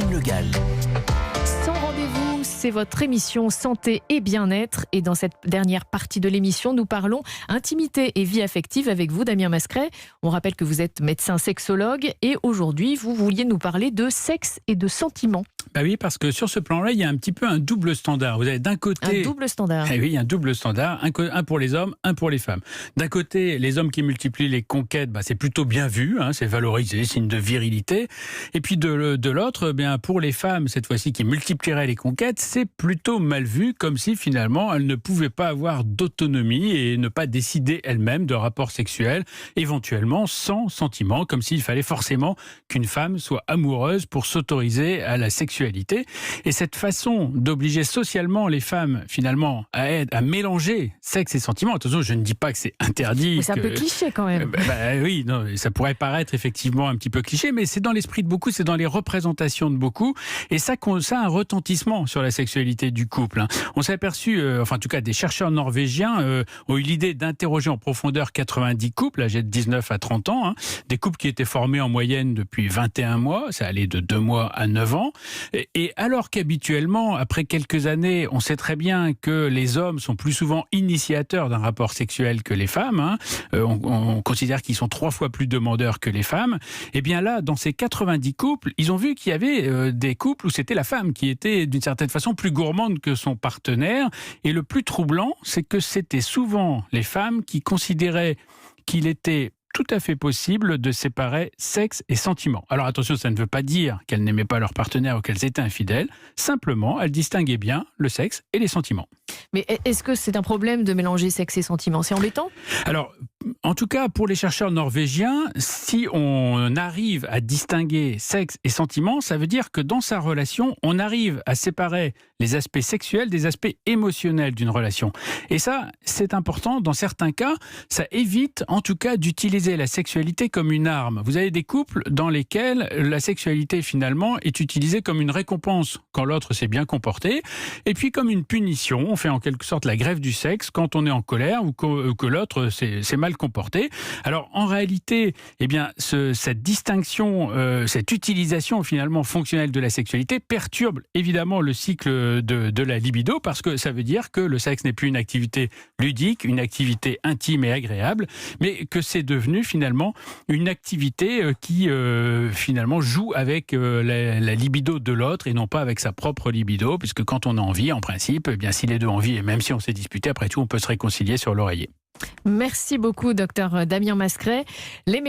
Anne Le Gall. Sans rendez-vous, c'est votre émission Santé et Bien-être. Et dans cette dernière partie de l'émission, nous parlons intimité et vie affective avec vous, Damien Mascret. On rappelle que vous êtes médecin sexologue et aujourd'hui, vous vouliez nous parler de sexe et de sentiments. Bah oui, parce que sur ce plan-là, il y a un petit peu un double standard. Vous avez d'un côté... Un double standard. Eh oui, il y a un double standard, un pour les hommes, un pour les femmes. D'un côté, les hommes qui multiplient les conquêtes, c'est plutôt bien vu, c'est valorisé, signe de virilité. Et puis de l'autre, pour les femmes, cette fois-ci, qui multiplieraient les conquêtes, c'est plutôt mal vu, comme si finalement, elles ne pouvaient pas avoir d'autonomie et ne pas décider elles-mêmes de rapports sexuels, éventuellement sans sentiment, comme s'il fallait forcément qu'une femme soit amoureuse pour s'autoriser à la sexualité. Et cette façon d'obliger socialement les femmes, finalement, à mélanger sexe et sentiment, attention, je ne dis pas que c'est interdit. Mais c'est un peu cliché quand même. Oui, non, ça pourrait paraître effectivement un petit peu cliché, mais c'est dans l'esprit de beaucoup, c'est dans les représentations de beaucoup, et ça a un retentissement sur la sexualité du couple. On s'est aperçu, en tout cas des chercheurs norvégiens ont eu l'idée d'interroger en profondeur 90 couples âgés de 19 à 30 ans, des couples qui étaient formés en moyenne depuis 21 mois, ça allait de 2 mois à 9 ans. Et alors qu'habituellement, après quelques années, on sait très bien que les hommes sont plus souvent initiateurs d'un rapport sexuel que les femmes, on considère qu'ils sont 3 fois plus demandeurs que les femmes, et bien là, dans ces 90 couples, ils ont vu qu'il y avait des couples où c'était la femme qui était d'une certaine façon plus gourmande que son partenaire, et le plus troublant, c'est que c'était souvent les femmes qui considéraient qu'il était tout à fait possible de séparer sexe et sentiment. Alors attention, ça ne veut pas dire qu'elles n'aimaient pas leur partenaire ou qu'elles étaient infidèles. Simplement, elles distinguaient bien le sexe et les sentiments. Mais est-ce que c'est un problème de mélanger sexe et sentiments ? C'est embêtant ? Alors, en tout cas, pour les chercheurs norvégiens, si on arrive à distinguer sexe et sentiment, ça veut dire que dans sa relation, on arrive à séparer les aspects sexuels des aspects émotionnels d'une relation. Et ça, c'est important. Dans certains cas, ça évite en tout cas d'utiliser la sexualité comme une arme. Vous avez des couples dans lesquels la sexualité finalement est utilisée comme une récompense quand l'autre s'est bien comporté, et puis comme une punition. On fait en quelque sorte la grève du sexe quand on est en colère ou que l'autre s'est mal comporté. Alors en réalité, cette distinction, cette utilisation finalement fonctionnelle de la sexualité perturbe évidemment le cycle de la libido, parce que ça veut dire que le sexe n'est plus une activité ludique, une activité intime et agréable, mais que c'est devenu finalement une activité qui finalement joue avec la libido de l'autre et non pas avec sa propre libido, puisque quand on a envie, en principe, si les deux ont envie, et même si on s'est disputé, après tout, on peut se réconcilier sur l'oreiller. Merci beaucoup, docteur Damien Mascret.